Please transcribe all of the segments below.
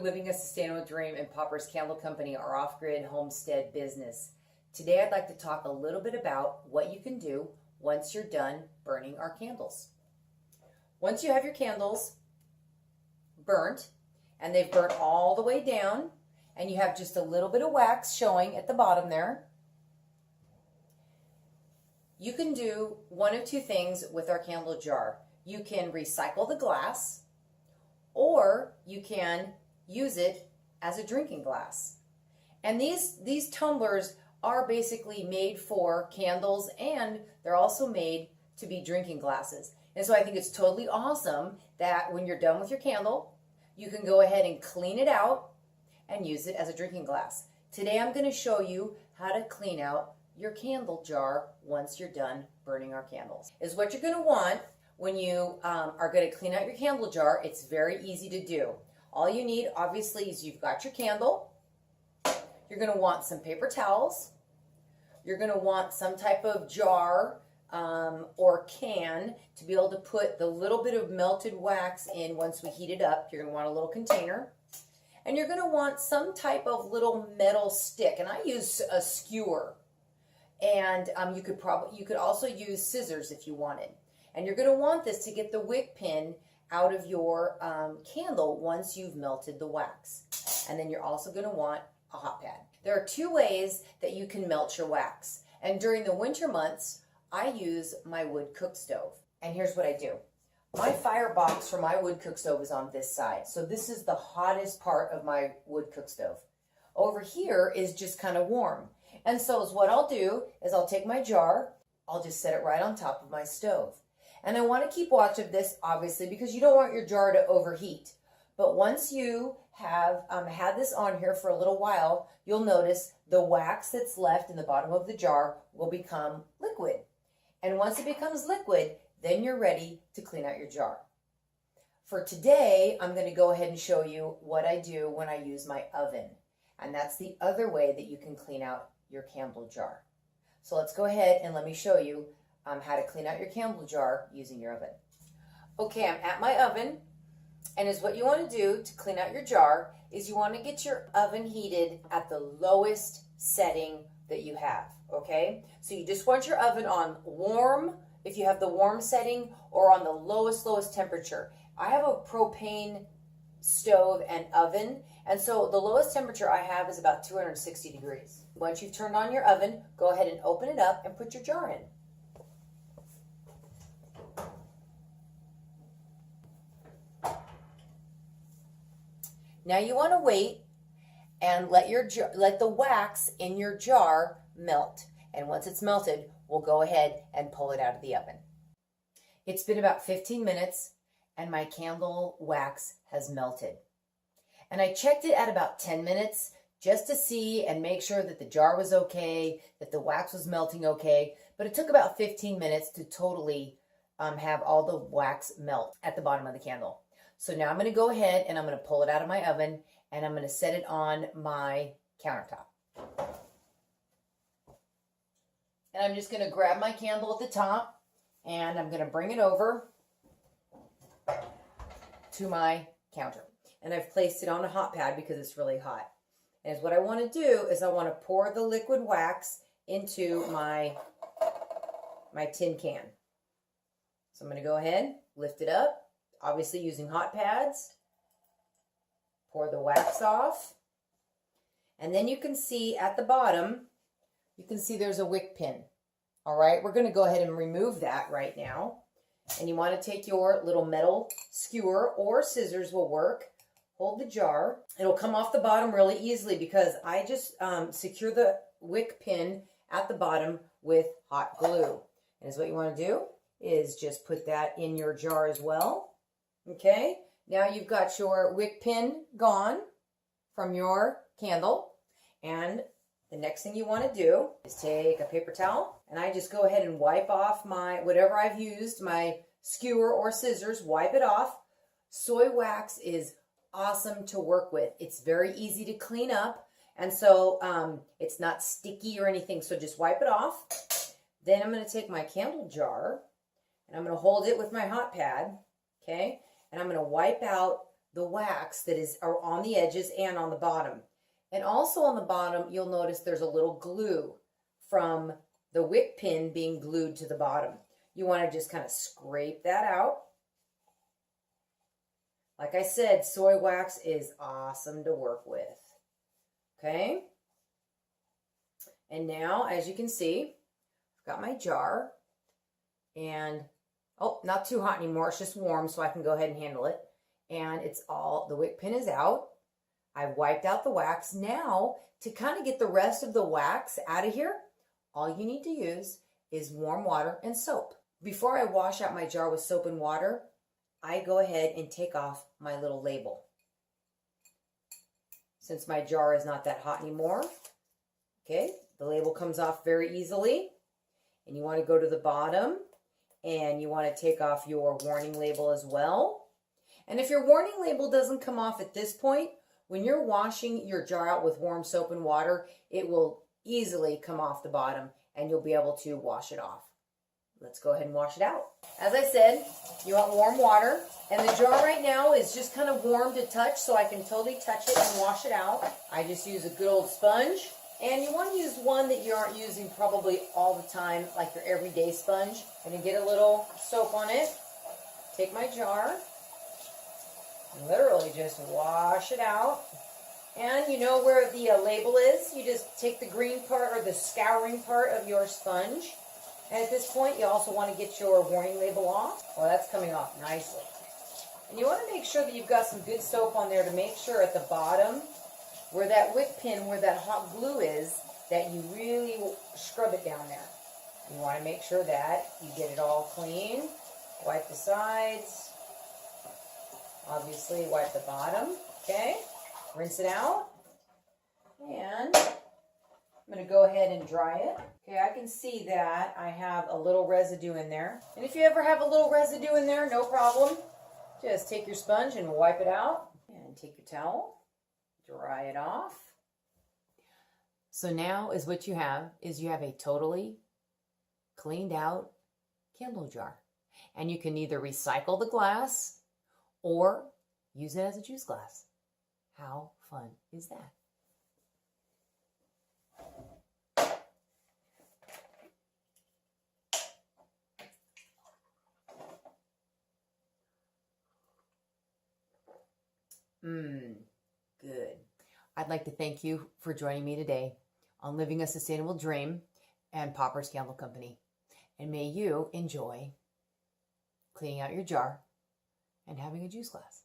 living a sustainable dream and Pauper's Candle Company, our off-grid homestead business. Today I'd like to talk a little bit about what you can do once you're done burning our candles. Once you have your candles burnt and they've burnt all the way down and you have just a little bit of wax showing at the bottom there, you can do one of two things with our candle jar. You can recycle the glass, or you can use it as a drinking glass. And these tumblers are basically made for candles, and they're also made to be drinking glasses. And so I think it's totally awesome that when you're done with your candle, you can go ahead and clean it out and use it as a drinking glass. Today I'm going to show you how to clean out your candle jar once you're done burning our candles. Is what you're going to want when you are going to clean out your candle jar. It's very easy to do. All you need, obviously, is you've got your candle. You're going to want some paper towels. You're going to want some type of jar or can to be able to put the little bit of melted wax in once we heat it up. You're going to want a little container. And you're going to want some type of little metal stick. And I use a skewer. And you could also use scissors if you wanted. And you're going to want this to get the wick pin out of your candle once you've melted the wax. And then you're also going to want a hot pad. There are two ways that you can melt your wax. And during the winter months, I use my wood cook stove. And here's what I do. My firebox for my wood cook stove is on this side. So this is the hottest part of my wood cook stove. Over here is just kind of warm. And so what I'll do is I'll take my jar, I'll just set it right on top of my stove. And I want to keep watch of this, obviously, because you don't want your jar to overheat. But once you have had this on here for a little while, you'll notice the wax that's left in the bottom of the jar will become liquid. And once it becomes liquid, then you're ready to clean out your jar. For today, I'm going to go ahead and show you what I do when I use my oven. And that's the other way that you can clean out your candle jar. So let's go ahead and let me show you how to clean out your candle jar using your oven. Okay, I'm at my oven, and what you want to do to clean out your jar is you want to get your oven heated at the lowest setting that you have, okay? So you just want your oven on warm, if you have the warm setting, or on the lowest temperature. I have a propane stove and oven, and so the lowest temperature I have is about 260 degrees. Once you've turned on your oven, go ahead and open it up and put your jar in. Now you want to wait and let the wax in your jar melt. And once it's melted, we'll go ahead and pull it out of the oven. It's been about 15 minutes and my candle wax has melted. And I checked it at about 10 minutes just to see and make sure that the jar was okay, that the wax was melting okay. But it took about 15 minutes to totally have all the wax melt at the bottom of the candle. So now I'm going to go ahead and I'm going to pull it out of my oven and I'm going to set it on my countertop. And I'm just going to grab my candle at the top and I'm going to bring it over to my counter. And I've placed it on a hot pad because it's really hot. And what I want to do is I want to pour the liquid wax into my tin can. So I'm going to go ahead, lift it up. Obviously using hot pads, pour the wax off, and then you can see at the bottom, you can see there's a wick pin. All right, we're going to go ahead and remove that right now. And you want to take your little metal skewer or scissors will work. Hold the jar. It'll come off the bottom really easily because I just secure the wick pin at the bottom with hot glue. And what you want to do is just put that in your jar as well. Okay, now you've got your wick pin gone from your candle, and the next thing you want to do is take a paper towel, and I just go ahead and wipe off whatever I've used, my skewer or scissors, wipe it off. Soy wax is awesome to work with. It's very easy to clean up, and so it's not sticky or anything, so just wipe it off. Then I'm going to take my candle jar, and I'm going to hold it with my hot pad, okay? And I'm going to wipe out the wax that is on the edges and on the bottom. And also on the bottom, you'll notice there's a little glue from the wick pin being glued to the bottom. You want to just kind of scrape that out. Like I said, soy wax is awesome to work with. Okay? And now, as you can see, I've got my jar. And, oh, not too hot anymore. It's just warm, so I can go ahead and handle it. And it's all, the wick pin is out. I've wiped out the wax. Now, to kind of get the rest of the wax out of here, all you need to use is warm water and soap. Before I wash out my jar with soap and water, I go ahead and take off my little label. Since my jar is not that hot anymore, okay, the label comes off very easily. And you want to go to the bottom and you want to take off your warning label as well. And if your warning label doesn't come off at this point, when you're washing your jar out with warm soap and water, it will easily come off the bottom and you'll be able to wash it off. Let's go ahead and wash it out. As I said, you want warm water, and the jar right now is just kind of warm to touch, so I can totally touch it and wash it out. I just use a good old sponge, and you want to use one that you aren't using probably all the time, like your everyday sponge. I'm going to get a little soap on it, take my jar, and literally just wash it out. And you know where the label is, you just take the green part or the scouring part of your sponge. And at this point, you also want to get your warning label off. Well, that's coming off nicely. And you want to make sure that you've got some good soap on there to make sure at the bottom, where that wick pin, where that hot glue is, that you really scrub it down there. You want to make sure that you get it all clean. Wipe the sides. Obviously, wipe the bottom. Okay? Rinse it out. And I'm going to go ahead and dry it. Okay, I can see that I have a little residue in there. And if you ever have a little residue in there, no problem. Just take your sponge and wipe it out. And take your towel, dry it off. So now is what you have, is you have a totally cleaned out candle jar. And you can either recycle the glass or use it as a juice glass. How fun is that? Good. I'd like to thank you for joining me today on Living a Sustainable Dream and Pauper's Candle Company. And may you enjoy cleaning out your jar and having a juice glass.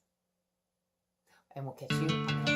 And we'll catch you on the next